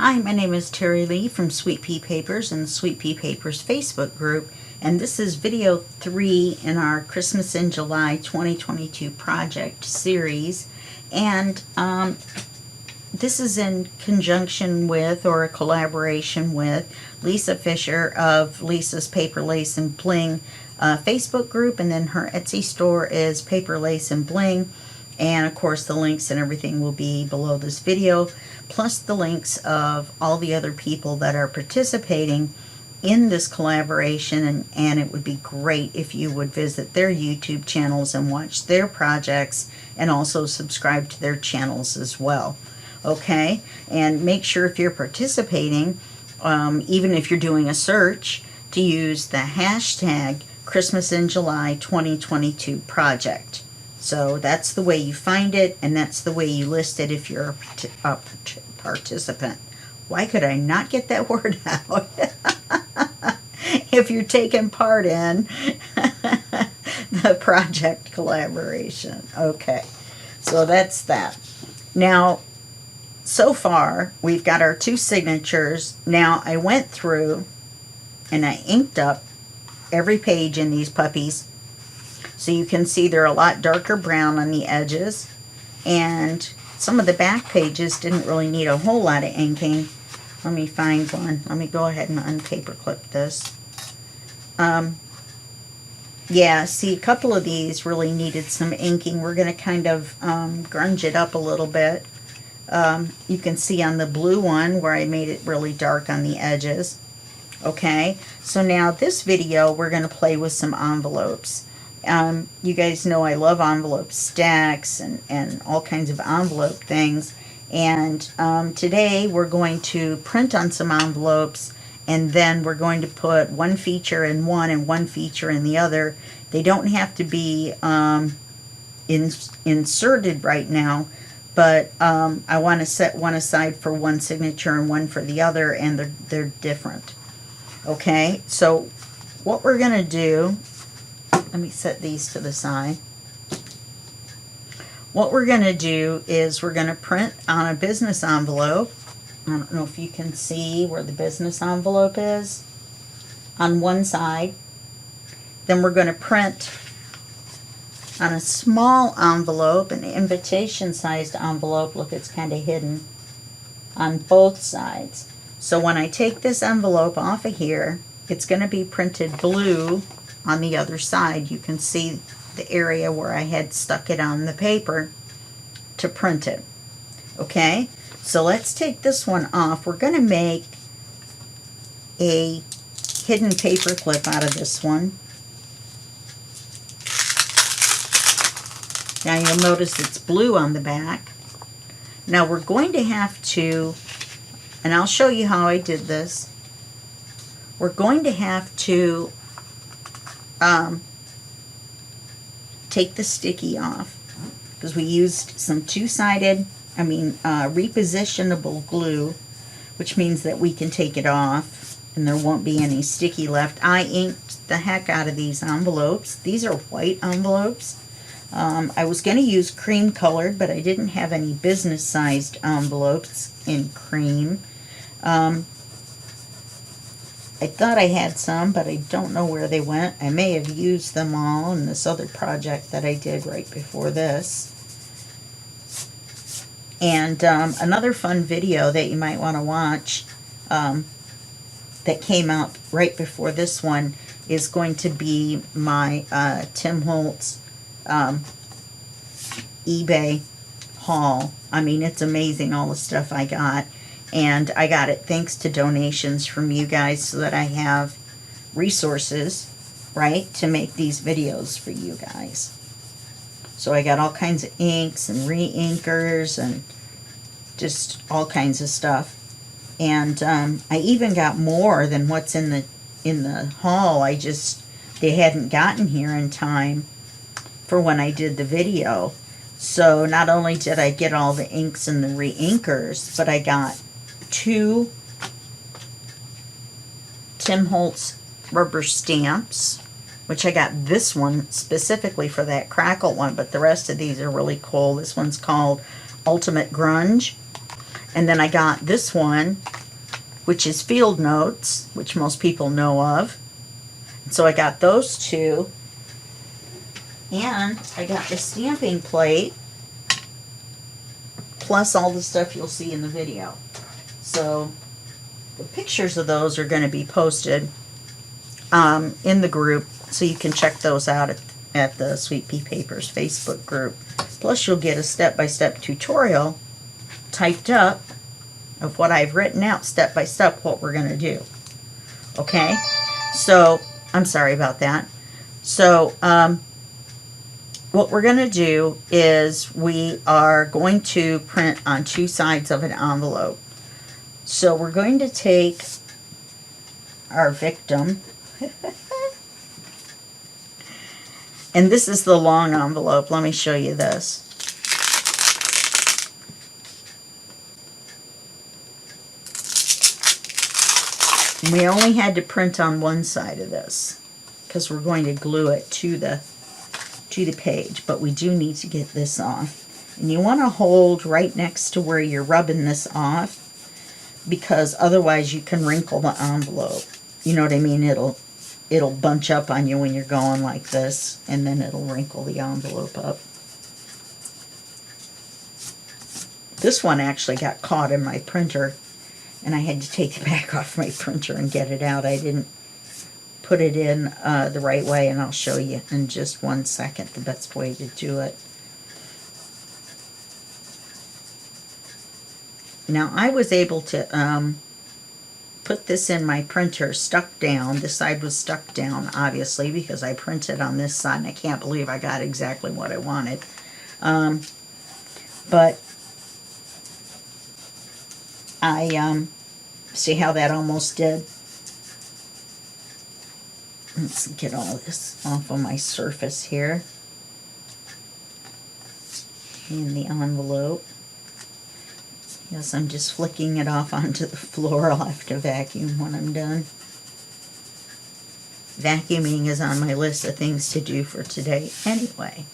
Hi, my name is Teri Lee from Sweet Pea Papers and the Sweet Pea Papers Facebook group, and this is video 3 in our Christmas in July 2022 project series. And this is in conjunction with, or a collaboration with, Lisa Fisher of Lisa's Paper Lace and Bling Facebook group, and then her Etsy store is Paper Lace and Bling. And of course the links and everything will be below this video, plus the links of all the other people that are participating in this collaboration, and it would be great if you would visit their YouTube channels and watch their projects, and also subscribe to their channels as well. Okay, and make sure if you're participating, even if you're doing a search, to use the hashtag Christmas in July 2022 project. So that's the way you find it, and that's the way you list it if you're a participant. Why could I not get that word out? If you're taking part in the project collaboration. Okay, so that's that. Now, so far, we've got our 2 signatures. Now, I went through and I inked up every page in these puppies. So you can see they're a lot darker brown on the edges, and some of the back pages didn't really need a whole lot of inking. Let me find one. Let me go ahead and unpaperclip this. Yeah, see, a couple of these really needed some inking. We're going to kind of grunge it up a little bit. You can see on the blue one where I made it really dark on the edges. Okay, so now this video we're going to play with some envelopes. You guys know I love envelope stacks and all kinds of envelope things. And today we're going to print on some envelopes, and then we're going to put one feature in one and one feature in the other. They don't have to be inserted right now, but I want to set one aside for one signature and one for the other, and they're different. Okay, so what we're going to do, let me set these to the side. What we're going to do is we're going to print on a business envelope. I don't know if you can see where the business envelope is on one side. Then we're going to print on a small envelope, an invitation-sized envelope. Look, it's kind of hidden on both sides. So when I take this envelope off of here, it's going to be printed blue on the other side. You can see the area where I had stuck it on the paper to print it. Okay, so let's take this one off. We're going to make a hidden paper clip out of this one. Now you'll notice it's blue on the back. Now we're going to have to, and I'll show you how I did this, we're going to have to take the sticky off, because we used some repositionable glue, which means that we can take it off and there won't be any sticky left. I inked the heck out of these envelopes. These are white envelopes. I was going to use cream colored, but I didn't have any business sized envelopes in cream. I thought I had some, but I don't know where they went. I may have used them all in this other project that I did right before this. And another fun video that you might want to watch that came out right before this one is going to be my Tim Holtz eBay haul. I mean, it's amazing all the stuff I got. And I got it thanks to donations from you guys, so that I have resources, right, to make these videos for you guys. So I got all kinds of inks and re-inkers and just all kinds of stuff. And I even got more than what's in the haul. They hadn't gotten here in time for when I did the video. So not only did I get all the inks and the re-inkers, but I got 2 Tim Holtz rubber stamps, which I got this one specifically for that crackle one, but the rest of these are really cool. This one's called Ultimate Grunge. And then I got this one, which is Field Notes, which most people know of. And so I got those two. And I got the stamping plate, plus all the stuff you'll see in the video. So the pictures of those are going to be posted in the group, so you can check those out at the Sweet Pea Papers Facebook group. Plus you'll get a step-by-step tutorial typed up of what I've written out step-by-step what we're going to do. Okay? So, I'm sorry about that. So, what we're going to do is we are going to print on two sides of an envelope. So we're going to take our victim, and this is the long envelope. Let me show you this. We only had to print on one side of this because we're going to glue it to the page, but we do need to get this off. And you want to hold right next to where you're rubbing this off, because otherwise you can wrinkle the envelope. You know what I mean? It'll bunch up on you when you're going like this, and then it'll wrinkle the envelope up. This one actually got caught in my printer, and I had to take the back off my printer and get it out. I didn't put it in the right way, and I'll show you in just 1 second the best way to do it. Now, I was able to put this in my printer stuck down. This side was stuck down, obviously, because I printed on this side, and I can't believe I got exactly what I wanted. But I see how that almost did? Let's get all this off of my surface here. And the envelope. Yes, I'm just flicking it off onto the floor. I'll have to vacuum when I'm done. Vacuuming is on my list of things to do for today anyway.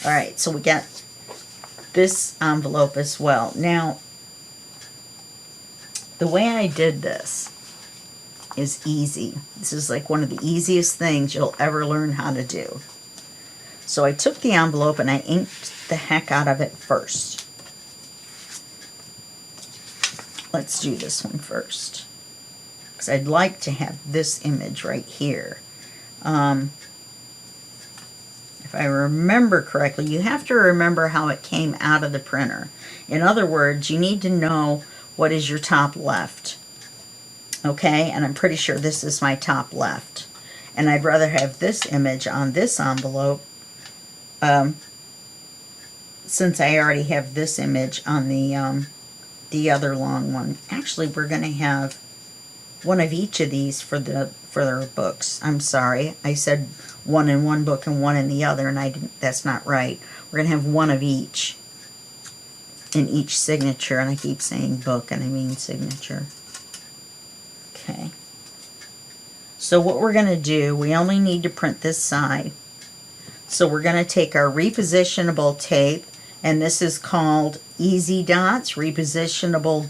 Alright, so we got this envelope as well. Now, the way I did this is easy. This is like one of the easiest things you'll ever learn how to do. So I took the envelope and I inked the heck out of it first. Let's do this one first, because I'd like to have this image right here. If I remember correctly, you have to remember how it came out of the printer. In other words, you need to know what is your top left. Okay, and I'm pretty sure this is my top left. And I'd rather have this image on this envelope, since I already have this image on the other long one. Actually, we're going to have one of each of these for their books. I'm sorry, I said one in one book and one in the other, and I didn't. That's not right. We're going to have one of each in each signature, and I keep saying book and I mean signature. Okay. So what we're going to do, we only need to print this side. So we're going to take our repositionable tape, and this is called Easy Dots, Repositionable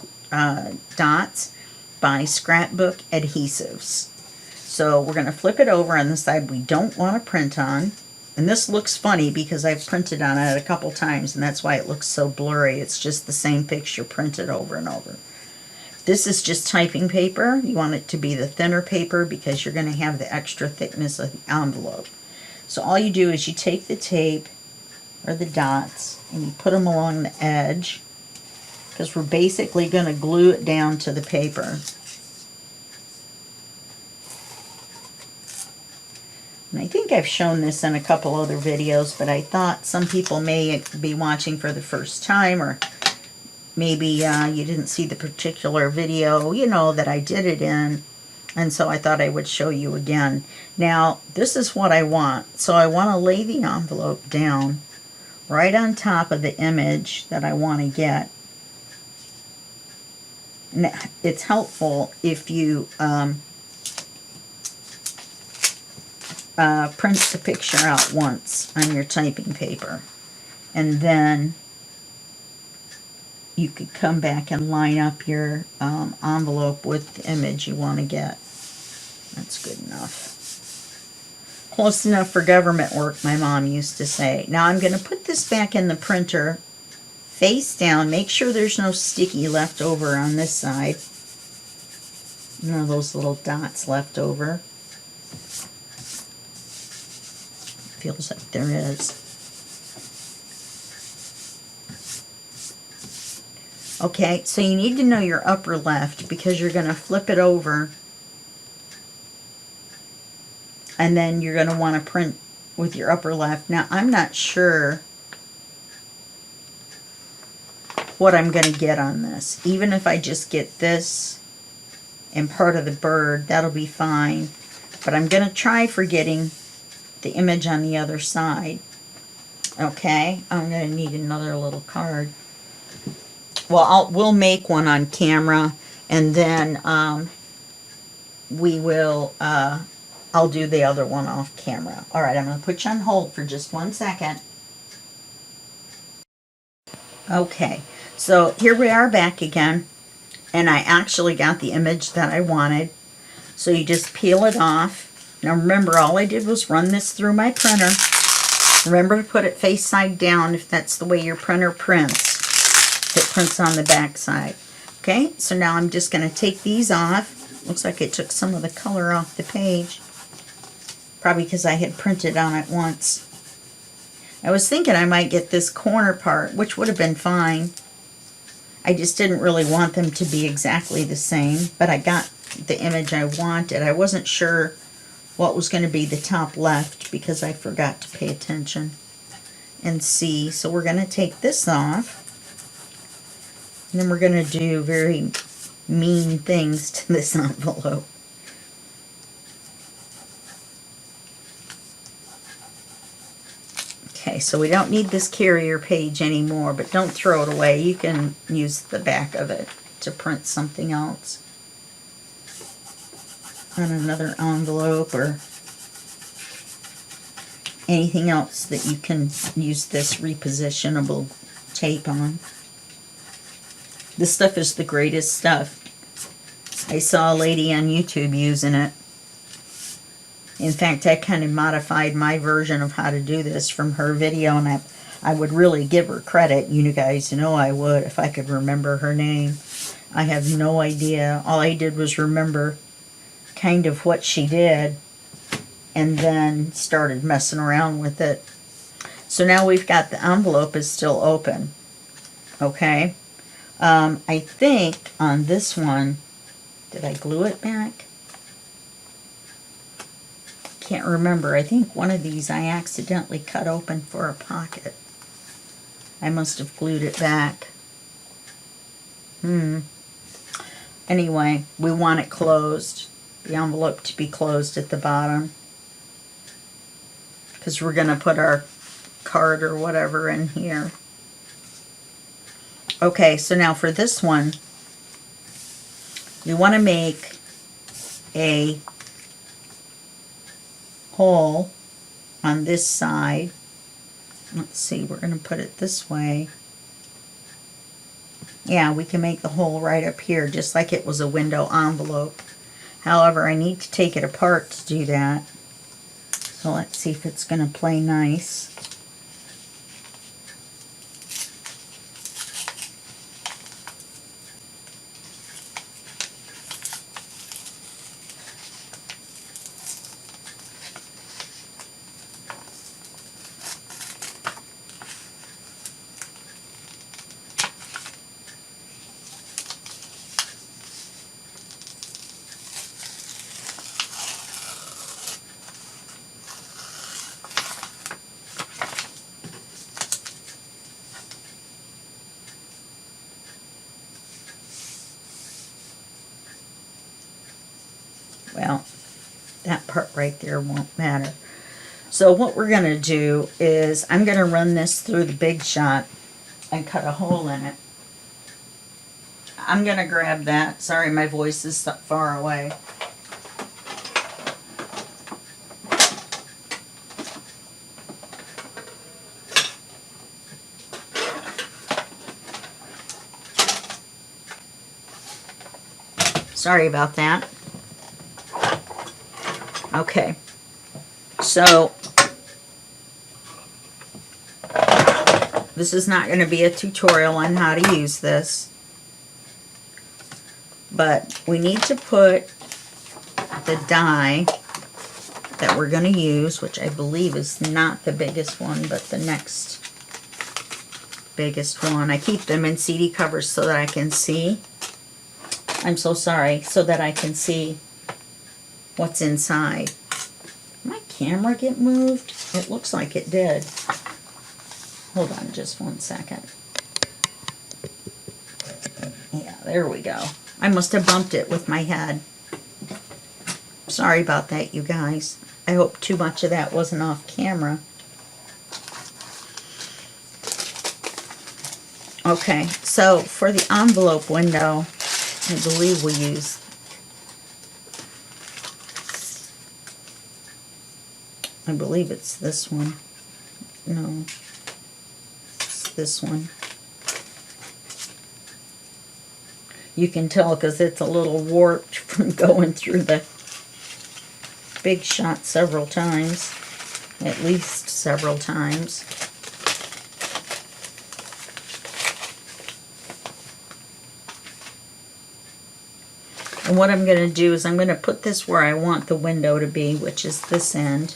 Dots by Scrapbook Adhesives. So we're going to flip it over on the side we don't want to print on. And this looks funny because I've printed on it a couple times, and that's why it looks so blurry. It's just the same picture printed over and over. This is just typing paper. You want it to be the thinner paper because you're going to have the extra thickness of the envelope. So all you do is you take the tape or the dots and you put them along the edge, because we're basically going to glue it down to the paper. And I think I've shown this in a couple other videos, but I thought some people may be watching for the first time, or maybe you didn't see the particular video, you know, that I did it in. And so I thought I would show you again. Now, this is what I want. So I want to lay the envelope down right on top of the image that I want to get. And it's helpful if you print the picture out once on your typing paper. And then you could come back and line up your envelope with the image you want to get. That's good enough. Close enough for government work, my mom used to say. Now I'm going to put this back in the printer face down. Make sure there's no sticky left over on this side. None of those little dots left over. Feels like there is. Okay, so you need to know your upper left because you're going to flip it over and then you're going to want to print with your upper left. Now, I'm not sure what I'm going to get on this. Even if I just get this and part of the bird, that'll be fine. But I'm going to try for getting the image on the other side. Okay, I'm going to need another little card. Well, we'll make one on camera, and then we will, I'll do the other one off camera. All right, I'm going to put you on hold for just 1 second. Okay, so here we are back again, and I actually got the image that I wanted. So you just peel it off. Now remember, all I did was run this through my printer. Remember to put it face side down if that's the way your printer prints. It prints on the back side. Okay, so now I'm just going to take these off. Looks like it took some of the color off the page. Probably because I had printed on it once. I was thinking I might get this corner part, which would have been fine. I just didn't really want them to be exactly the same, but I got the image I wanted. I wasn't sure what was going to be the top left because I forgot to pay attention and see. So we're going to take this off. And then we're going to do very mean things to this envelope. Okay, so we don't need this carrier page anymore, but don't throw it away. You can use the back of it to print something else on another envelope or anything else that you can use this repositionable tape on. This stuff is the greatest stuff. I saw a lady on YouTube using it. In fact, I kind of modified my version of how to do this from her video, and I would really give her credit. You guys know I would if I could remember her name. I have no idea. All I did was remember kind of what she did and then started messing around with it. So now we've got the envelope is still open. Okay. I think on this one, did I glue it back? Can't remember. I think one of these I accidentally cut open for a pocket. I must have glued it back. Anyway, we want it closed. The envelope to be closed at the bottom. Because we're going to put our card or whatever in here. Okay, so now for this one, we want to make a hole on this side. Let's see, we're going to put it this way. Yeah, we can make the hole right up here, just like it was a window envelope. However, I need to take it apart to do that. So let's see if it's going to play nice. Well, that part right there won't matter. So what we're going to do is I'm going to run this through the Big Shot and cut a hole in it. I'm going to grab that. Sorry, my voice is so far away. Sorry about that. Okay, so this is not going to be a tutorial on how to use this, but we need to put the die that we're going to use, which I believe is not the biggest one, but the next biggest one. I keep them in CD covers so that I can see. I'm so sorry, so that I can see what's inside. Did my camera get moved? It looks like it did. Hold on just one second. Yeah, there we go. I must have bumped it with my head. Sorry about that, you guys. I hope too much of that wasn't off camera. Okay, so for the envelope window, I believe we use, I believe it's this one. No, it's this one. You can tell because it's a little warped from going through the Big Shot several times, at least several times. And what I'm going to do is I'm going to put this where I want the window to be, which is this end.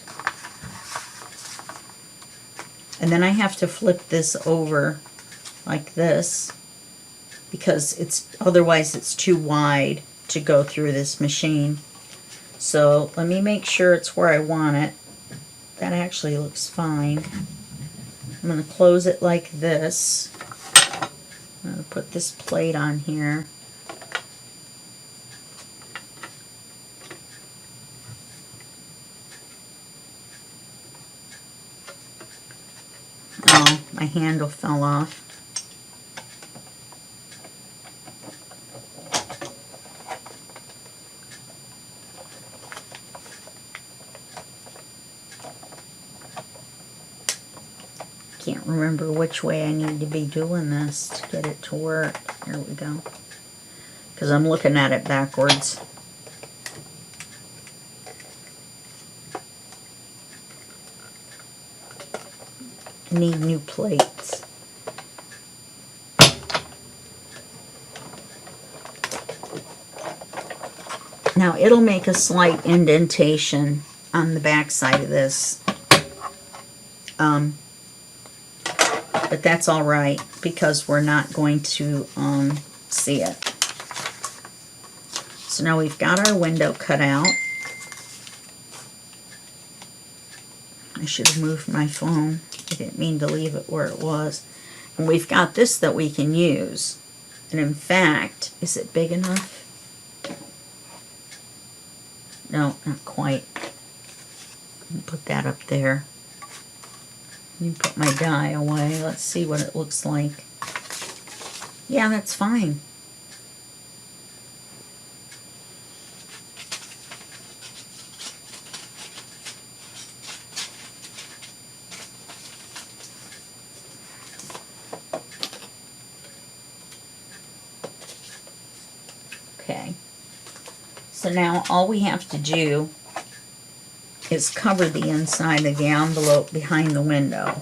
And then I have to flip this over like this because otherwise it's too wide to go through this machine. So let me make sure it's where I want it. That actually looks fine. I'm going to close it like this. I'm going to put this plate on here. Oh, my handle fell off. Can't remember which way I need to be doing this to get it to work. Here we go. Because I'm looking at it backwards. I need new plates. Now it'll make a slight indentation on the back side of this. But that's all right because we're not going to see it. So now we've got our window cut out. I should have moved my phone. I didn't mean to leave it where it was. And we've got this that we can use. And in fact, is it big enough? No, not quite. Put that up there. Let me put my die away. Let's see what it looks like. Yeah, that's fine. Okay. So now all we have to do is cover the inside of the envelope behind the window.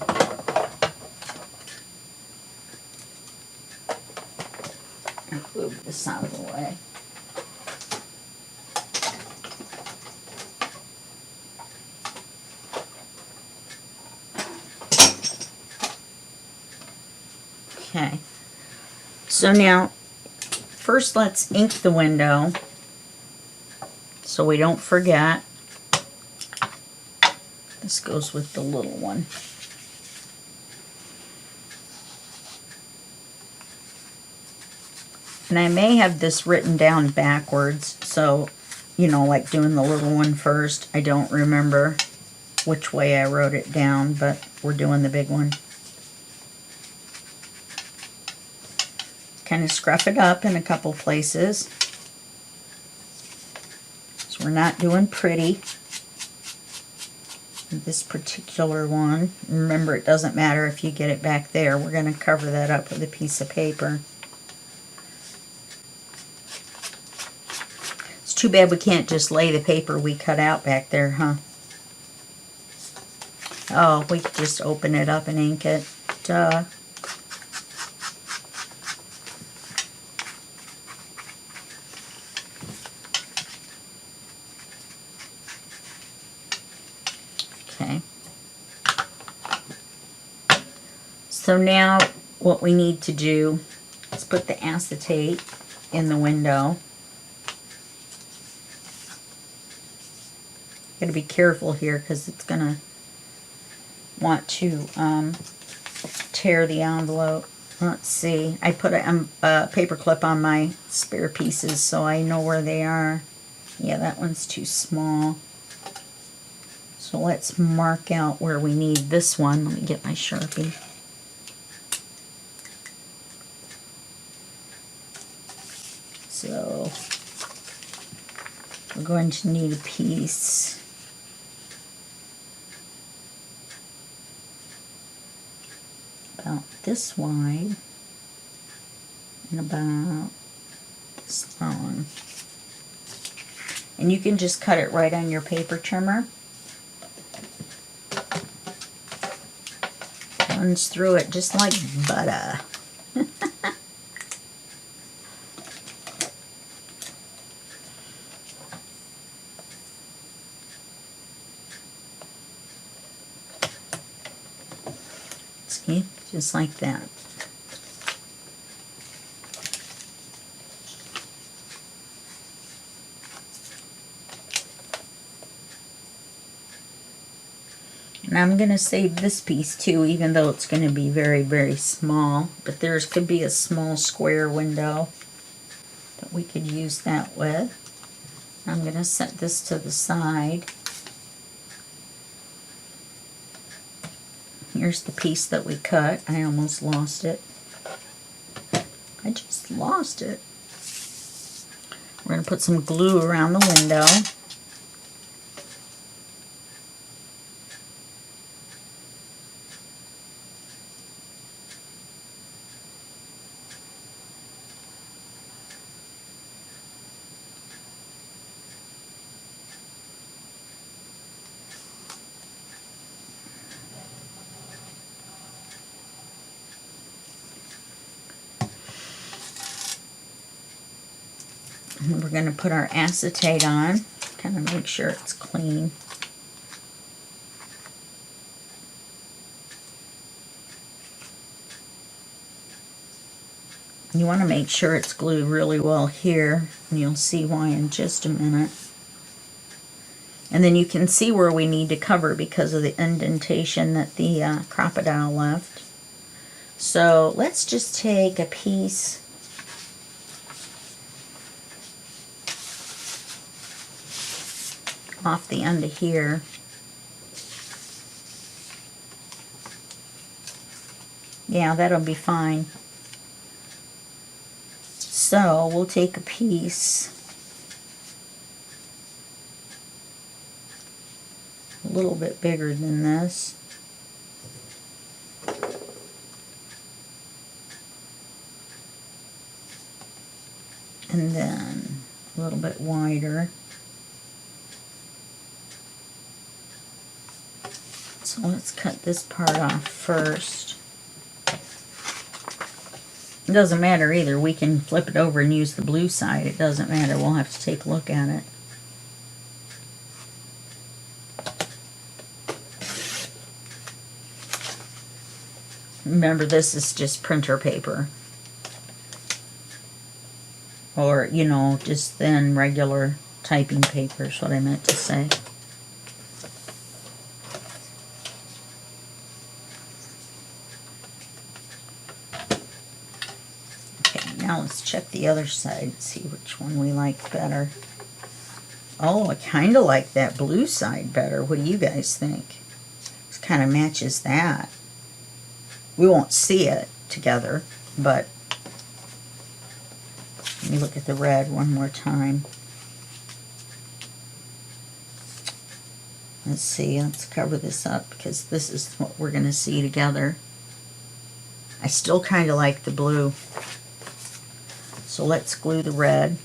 I'll move this out of the way. Okay. So now, first let's ink the window so we don't forget. This goes with the little one. And I may have this written down backwards, so, you know, like doing the little one first. I don't remember which way I wrote it down, but we're doing the big one. Kind of scruff it up in a couple places. So we're not doing pretty. This particular one, remember it doesn't matter if you get it back there, we're going to cover that up with a piece of paper. Too bad we can't just lay the paper we cut out back there, huh? Oh, we could just open it up and ink it. Duh. Okay. So now what we need to do is put the acetate in the window. Gotta be careful here because it's gonna want to tear the envelope. Let's see. I put a paper clip on my spare pieces so I know where they are. Yeah, that one's too small. So let's mark out where we need this one. Let me get my Sharpie. So we're going to need a piece about this wide and about this long. And you can just cut it right on your paper trimmer. Runs through it just like butter. See, just like that. And I'm going to save this piece too, even though it's going to be very, very small. But there could be a small square window that we could use that with. I'm going to set this to the side. Here's the piece that we cut. I almost lost it. I just lost it. We're going to put some glue around the window. And we're going to put our acetate on, kind of make sure it's clean. You want to make sure it's glued really well here, and you'll see why in just a minute. And then you can see where we need to cover because of the indentation that the crocodile left. So let's just take a piece off the end of here. Yeah, that'll be fine. So we'll take a piece a little bit bigger than this. And then a little bit wider. So let's cut this part off first. It doesn't matter either. We can flip it over and use the blue side. It doesn't matter. We'll have to take a look at it. Remember, this is just printer paper. Or, you know, just thin, regular typing paper is what I meant to say. Now let's check the other side and see which one we like better. Oh, I kind of like that blue side better. What do you guys think? It kind of matches that. We won't see it together, but let me look at the red one more time. Let's see, let's cover this up because this is what we're going to see together. I still kind of like the blue. So let's glue the red.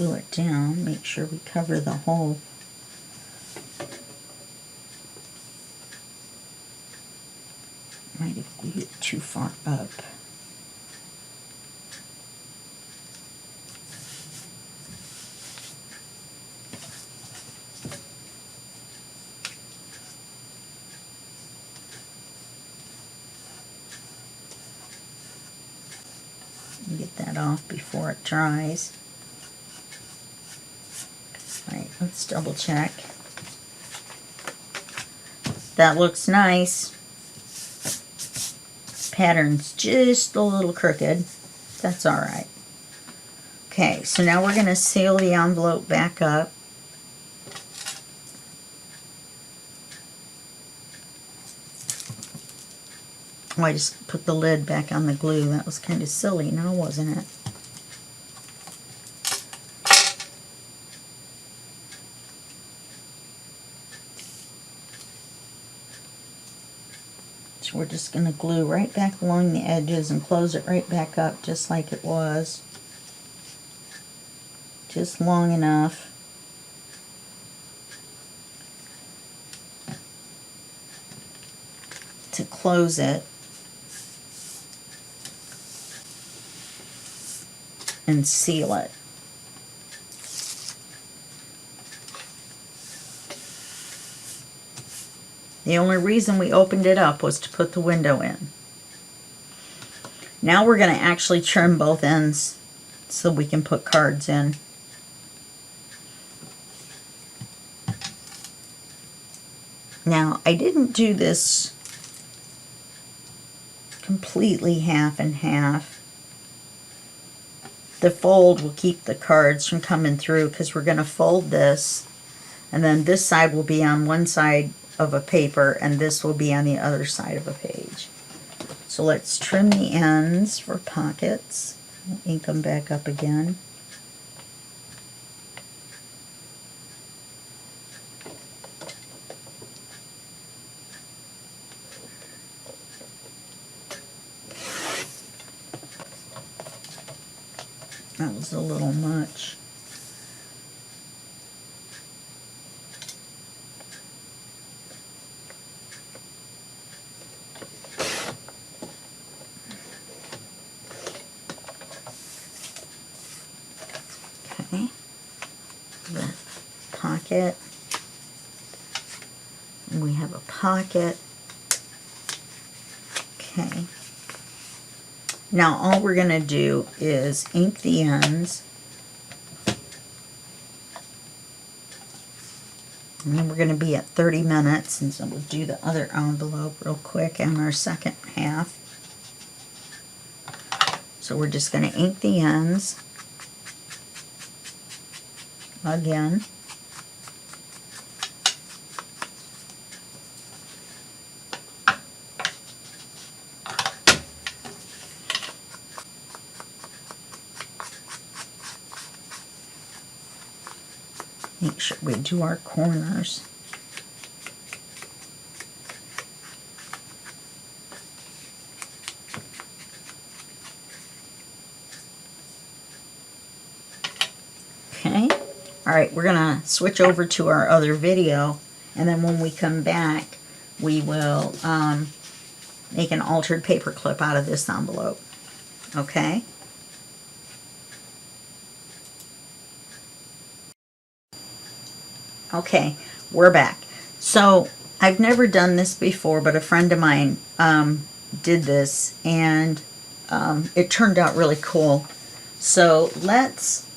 glue it down. Make sure we cover the whole. Might have glued it too far up. Get that off before it dries. Alright, let's double check. That looks nice. Pattern's just a little crooked. That's alright. Okay, so now we're going to seal the envelope back up. Oh, I just put the lid back on the glue. That was kind of silly now, wasn't it? So we're just going to glue right back along the edges and close it right back up just like it was. Just long enough. To close it. And seal it. The only reason we opened it up was to put the window in. Now we're going to actually trim both ends so we can put cards in. Now, I didn't do this completely half and half. The fold will keep the cards from coming through because we're going to fold this, and then this side will be on one side of a paper and this will be on the other side of a page. So let's trim the ends for pockets. Ink them back up again. That was a little much. Okay. The pocket. And we have a pocket. Okay. Now all we're going to do is ink the ends. And then we're going to be at 30 minutes, and so we'll do the other envelope real quick on our second half. So we're just going to ink the ends again. Make sure we do our corners. Okay. All right, we're going to switch over to our other video, and then when we come back, we will make an altered paper clip out of this envelope. Okay? Okay, we're back. So I've never done this before, but a friend of mine did this, and it turned out really cool. So let's,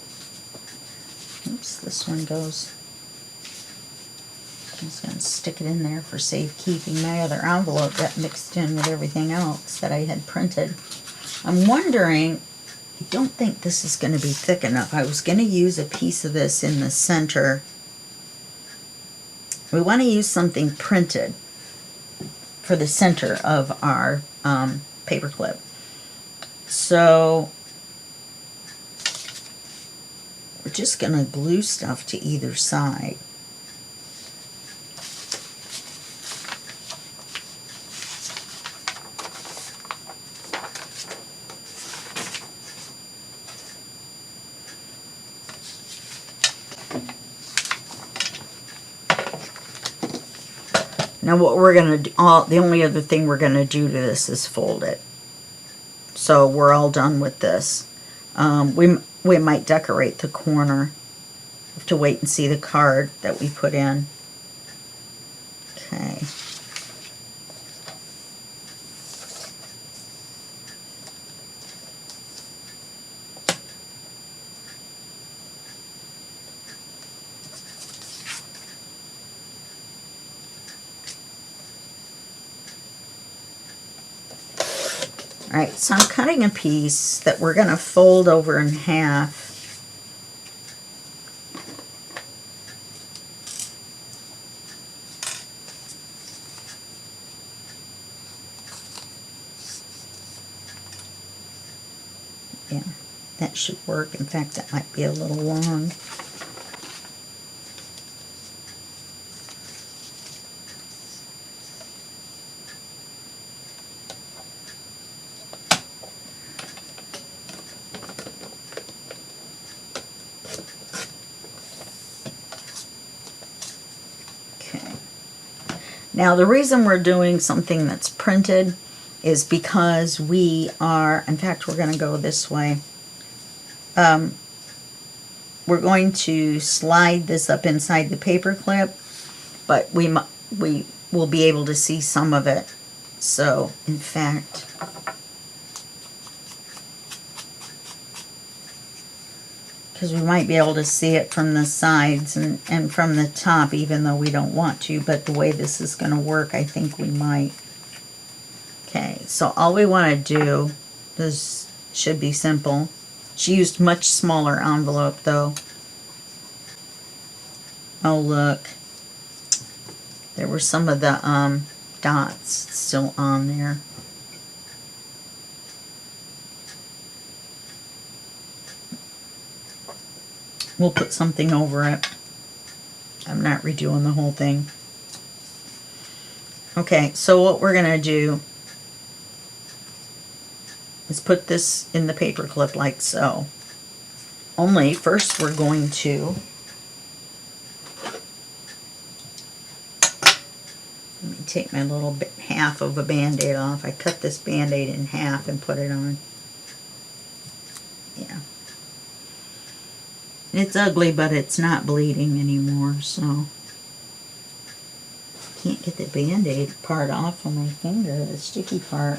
oops, this one goes, I'm just going to stick it in there for safekeeping. My other envelope got mixed in with everything else that I had printed. I'm wondering, I don't think this is going to be thick enough. I was going to use a piece of this in the center. We want to use something printed for the center of our paper clip. So we're just going to glue stuff to either side. Now what we're going to do, the only other thing we're going to do to this is fold it. So we're all done with this. We might decorate the corner. Have to wait and see the card that we put in. Okay. Alright, so I'm cutting a piece that we're going to fold over in half. Yeah, that should work. In fact, that might be a little long. Now the reason we're doing something that's printed is because we are, in fact we're going to go this way. We're going to slide this up inside the paper clip, but we will be able to see some of it. So in fact, because we might be able to see it from the sides and from the top, even though we don't want to, but the way this is going to work, I think we might. Okay, so all we want to do, this should be simple. She used much smaller envelope though. Oh look, there were some of the dots still on there. We'll put something over it. I'm not redoing the whole thing. Okay, so what we're going to do is put this in the paper clip like so. Only first we're going to, let me take my little half of a band-aid off. I cut this band-aid in half and put it on. Yeah. It's ugly, but it's not bleeding anymore, so can't get the band-aid part off on my finger, the sticky part.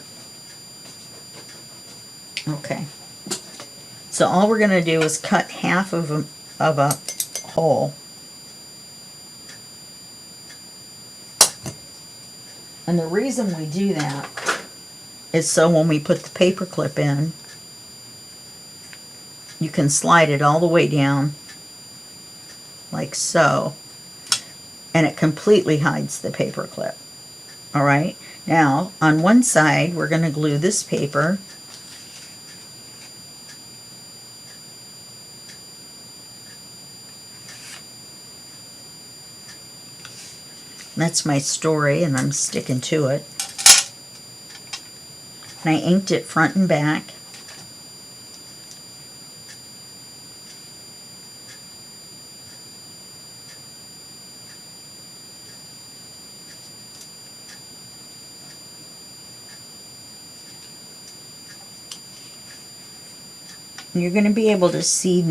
Okay. So all we're going to do is cut half of a hole. And the reason we do that is so when we put the paper clip in, you can slide it all the way down like so, and it completely hides the paper clip. Alright, now on one side we're going to glue this paper. That's my story and I'm sticking to it. And I inked it front and back. And you're going to be able to see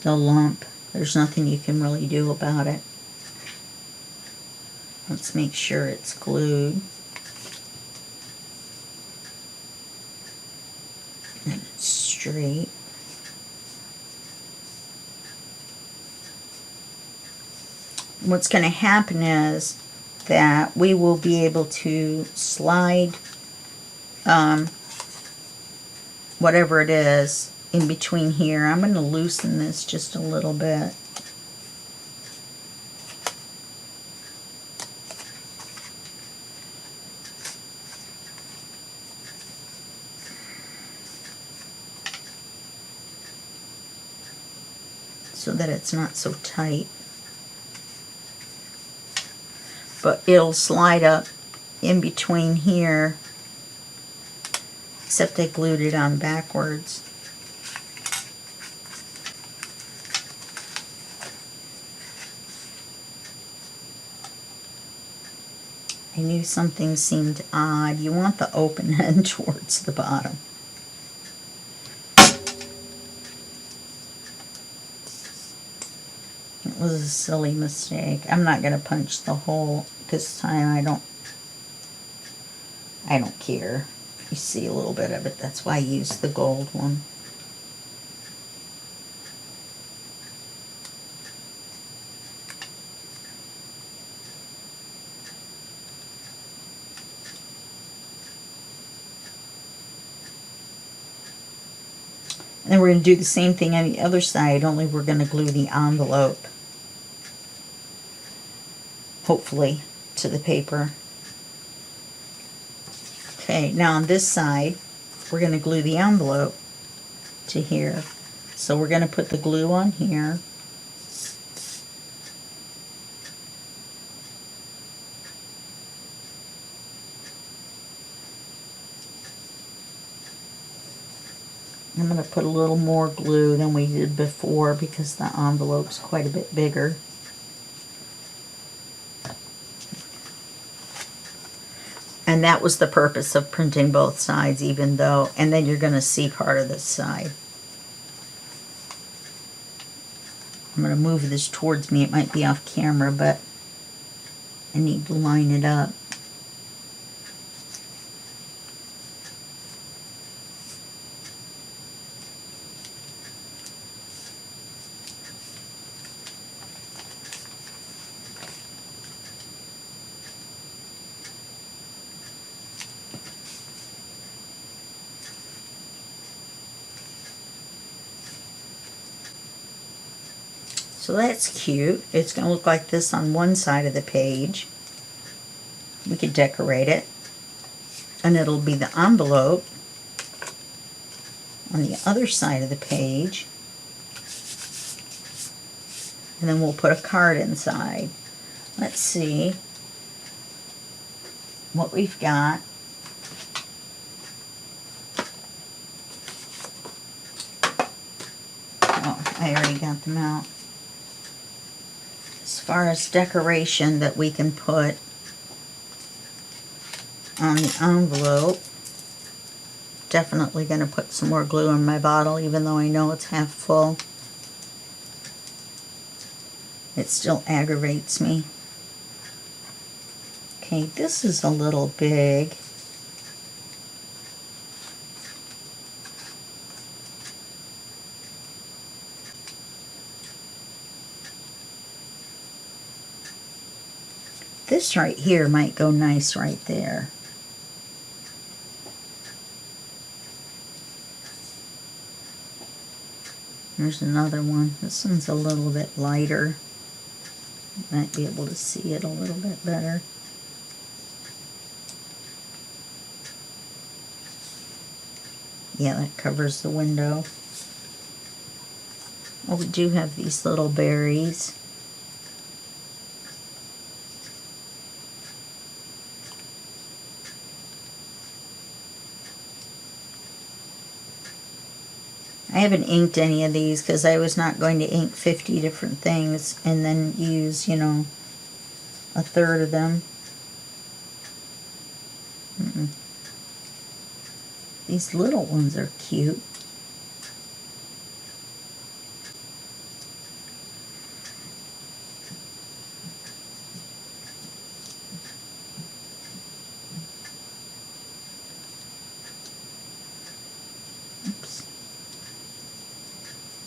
the lump. There's nothing you can really do about it. Let's make sure it's glued. And it's straight. What's going to happen is that we will be able to slide whatever it is in between here. I'm going to loosen this just a little bit. So that it's not so tight. But it'll slide up in between here, except I glued it on backwards. I knew something seemed odd. You want the open end towards the bottom. It was a silly mistake. I'm not going to punch the hole this time. I don't care. You see a little bit of it. That's why I used the gold one. And then we're going to do the same thing on the other side, only we're going to glue the envelope, hopefully, to the paper. Okay, now on this side, we're going to glue the envelope to here. So we're going to put the glue on here. I'm going to put a little more glue than we did before because the envelope's quite a bit bigger. And that was the purpose of printing both sides, even though, and then you're going to see part of this side. I'm going to move this towards me. It might be off camera, but I need to line it up. So that's cute. It's going to look like this on one side of the page. We could decorate it. And it'll be the envelope on the other side of the page. And then we'll put a card inside. Let's see what we've got. Oh, I already got them out. As far as decoration that we can put on the envelope, definitely going to put some more glue in my bottle, even though I know it's half full. It still aggravates me. Okay, this is a little big. This right here might go nice right there. There's another one. This one's a little bit lighter. Might be able to see it a little bit better. Yeah, that covers the window. Oh, we do have these little berries. I haven't inked any of these because I was not going to ink 50 different things and then use, you know, a third of them. These little ones are cute.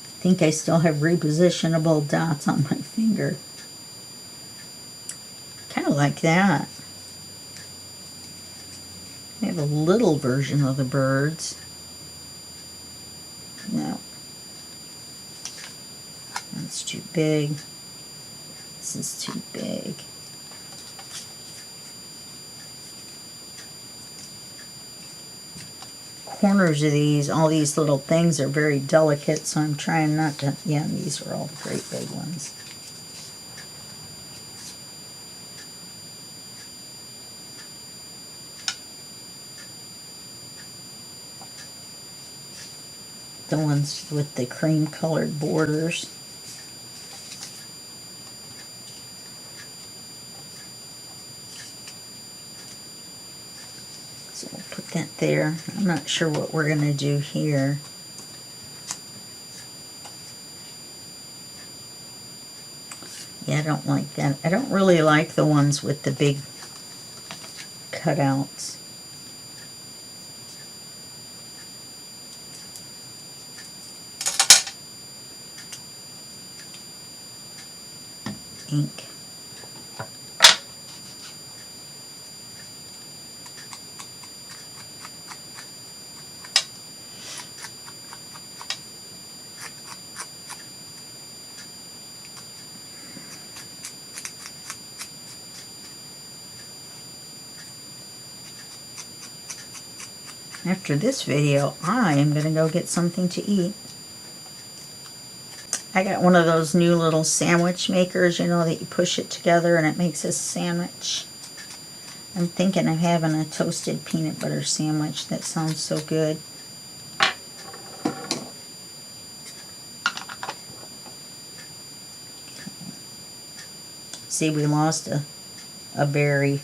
I think I still have repositionable dots on my finger. Kind of like that. I have a little version of the birds. No. That's too big. This is too big. Corners of these, all these little things are very delicate, so I'm trying not to, yeah, these are all the great big ones. The ones with the cream colored borders. put that there. I'm not sure what we're going to do here. Yeah, I don't like that. I don't really like the ones with the big cutouts. Ink. After this video, I am going to go get something to eat. I got one of those new little sandwich makers, you know, that you push it together and it makes a sandwich. I'm thinking of having a toasted peanut butter sandwich. That sounds so good. See, we lost a berry.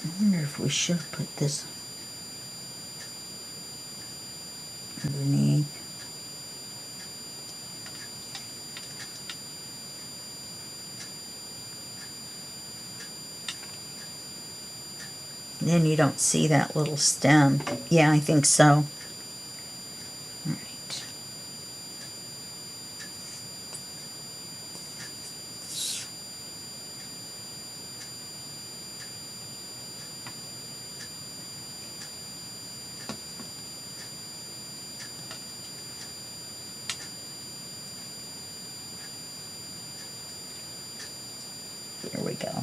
I wonder if we should put this underneath. Then you don't see that little stem. Yeah, I think so. All right. There we go.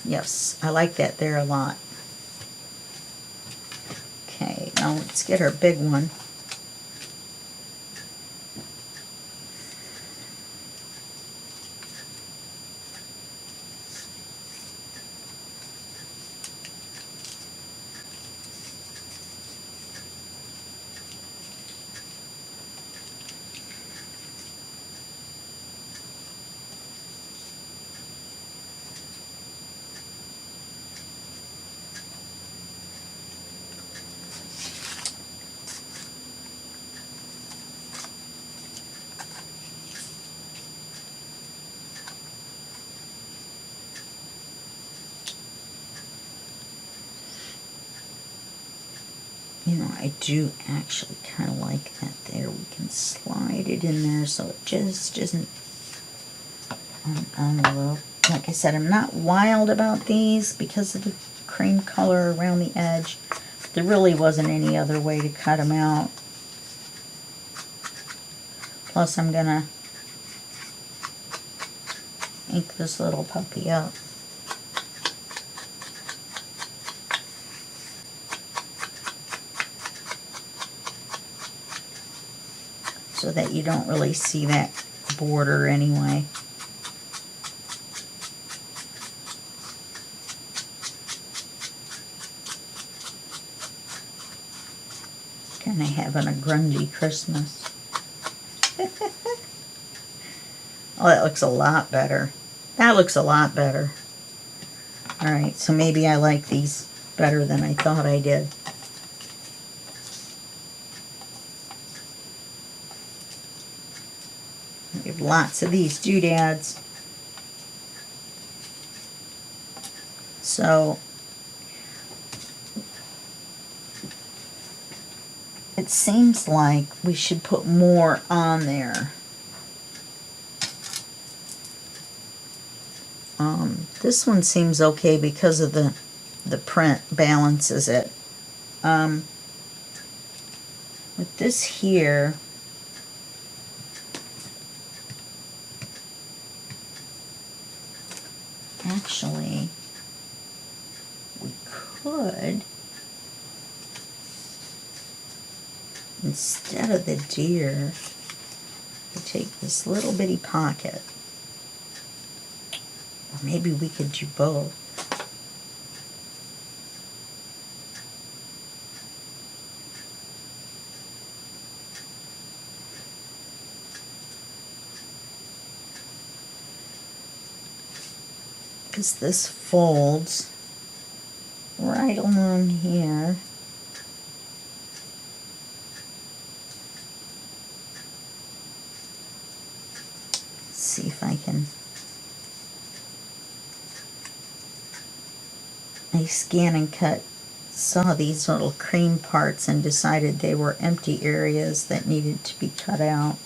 Yes, I like that there a lot. Okay, now let's get our big one. You know, I do actually kind of like that there. We can slide it in there so it just isn't an envelope. Like I said, I'm not wild about these because of the cream color around the edge. There really wasn't any other way to cut them out. Plus, I'm going to ink this little puppy up. So that you don't really see that border anyway. Kind of having a grungy Christmas. Oh, that looks a lot better. That looks a lot better. Alright, so maybe I like these better than I thought I did. We have lots of these doodads. So it seems like we should put more on there. This one seems okay because of the print balances it. With this here, actually, we could, instead of the deer, we take this little bitty pocket. Or maybe we could do both. Because this folds right along here. Let's see if I can. I scan and cut, saw these little cream parts and decided they were empty areas that needed to be cut out.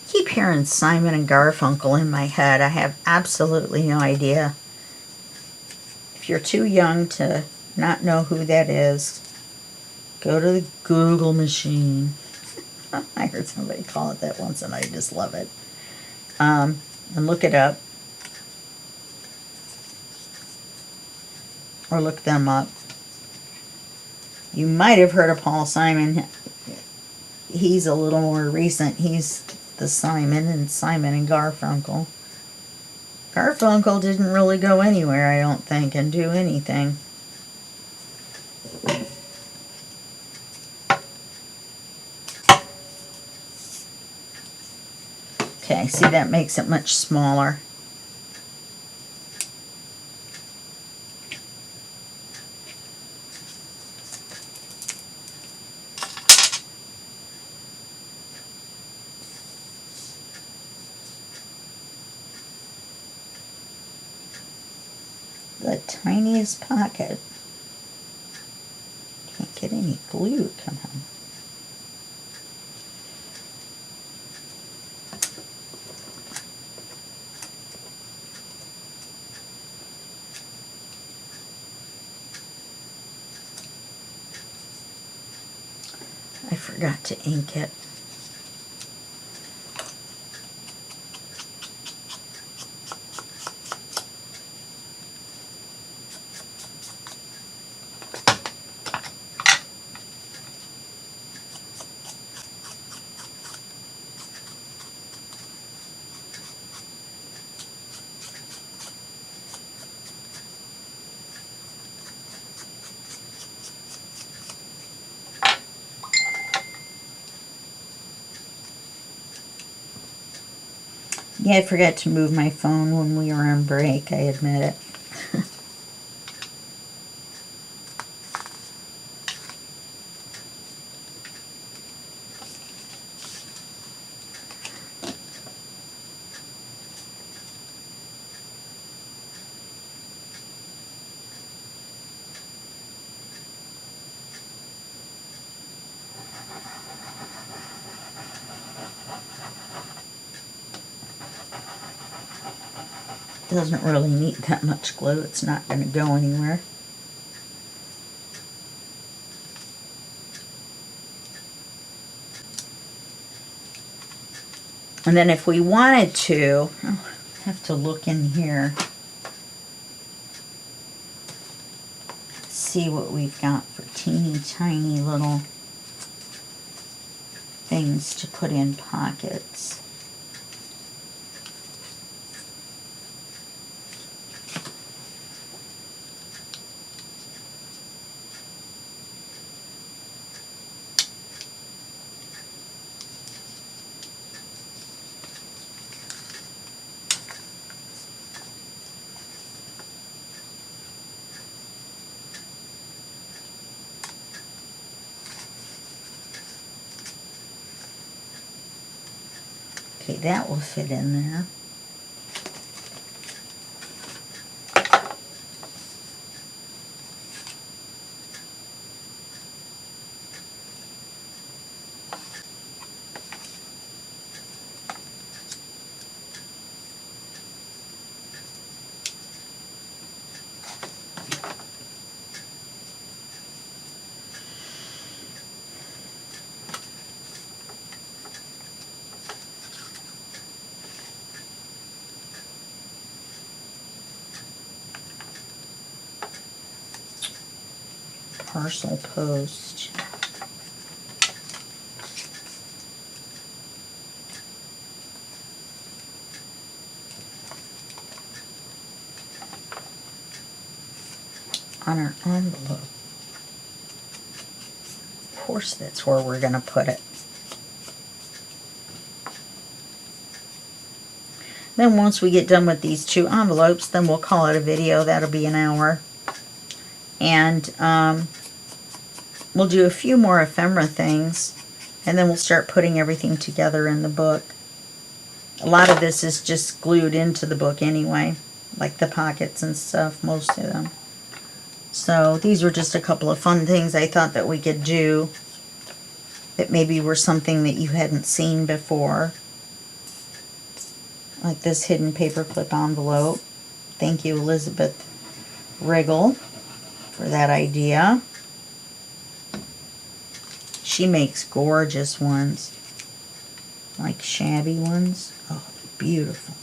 I keep hearing Simon and Garfunkel in my head. I have absolutely no idea. If you're too young to not know who that is, go to the Google machine. I heard somebody call it that once and I just love it. And look it up. Or look them up. You might have heard of Paul Simon. He's a little more recent. He's the Simon and Garfunkel. Garfunkel didn't really go anywhere, I don't think, and do anything. Okay, see, that makes it much smaller. The tiniest pocket. Can't get any glue to come on. I forgot to ink it. Yeah, I forgot to move my phone when we were on break, I admit it. Doesn't really need that much glue. It's not going to go anywhere. And then if we wanted to, oh, I have to look in here. See what we've got for teeny tiny little things to put in pockets. Okay, that will fit in there. parcel post. On our envelope. Of course, that's where we're going to put it. Then once we get done with these 2 envelopes, then we'll call it a video. That'll be an hour. And we'll do a few more ephemera things, and then we'll start putting everything together in the book. A lot of this is just glued into the book anyway, like the pockets and stuff, most of them. So these were just a couple of fun things I thought that we could do that maybe were something that you hadn't seen before. Like this hidden paperclip envelope. Thank you, Elizabeth Riggle, for that idea. She makes gorgeous ones, like shabby ones. Oh, beautiful.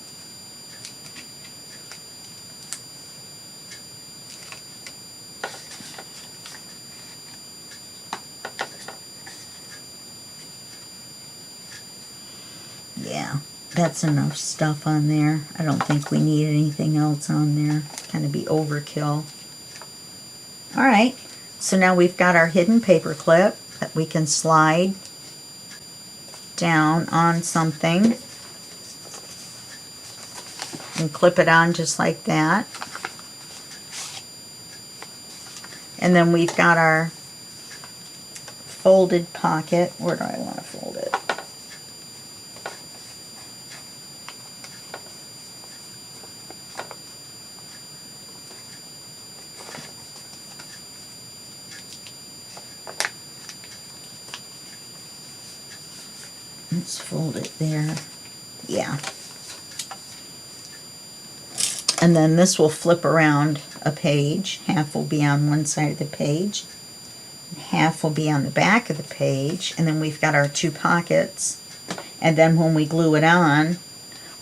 Yeah, that's enough stuff on there. I don't think we need anything else on there. Kind of be overkill. Alright, so now we've got our hidden paper clip that we can slide down on something and clip it on just like that. And then we've got our folded pocket. Where do I want to fold it? Let's fold it there. Yeah. And then this will flip around a page. Half will be on one side of the page. Half will be on the back of the page. And then we've got our 2 pockets. And then when we glue it on,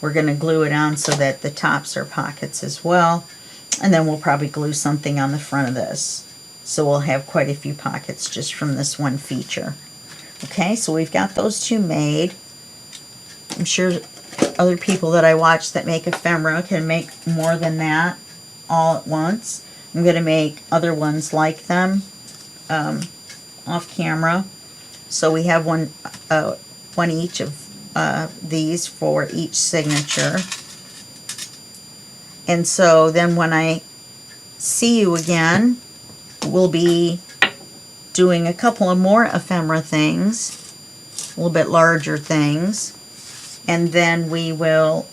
we're going to glue it on so that the tops are pockets as well. And then we'll probably glue something on the front of this. So we'll have quite a few pockets just from this one feature. Okay, so we've got those 2 made. I'm sure other people that I watch that make ephemera can make more than that all at once. I'm going to make other ones like them off camera. So we have one each of these for each signature. And so then when I see you again, we'll be doing a couple of more ephemera things, a little bit larger things, and then we will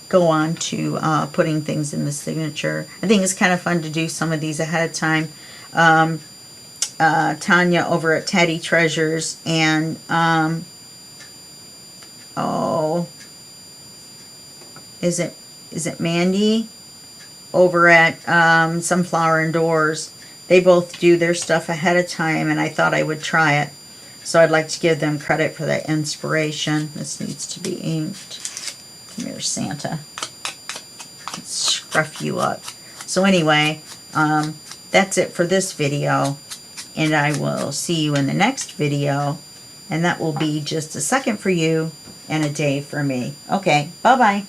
go on to putting things in the signature. I think it's kind of fun to do some of these ahead of time. Tanya over at Teddy Treasures and is it Mandy over at Sunflower and Doors? They both do their stuff ahead of time, and I thought I would try it. So I'd like to give them credit for that inspiration. This needs to be inked. Come here, Santa. Let's scruff you up. So anyway, that's it for this video. And I will see you in the next video. And that will be just a second for you and a day for me. Okay, bye-bye.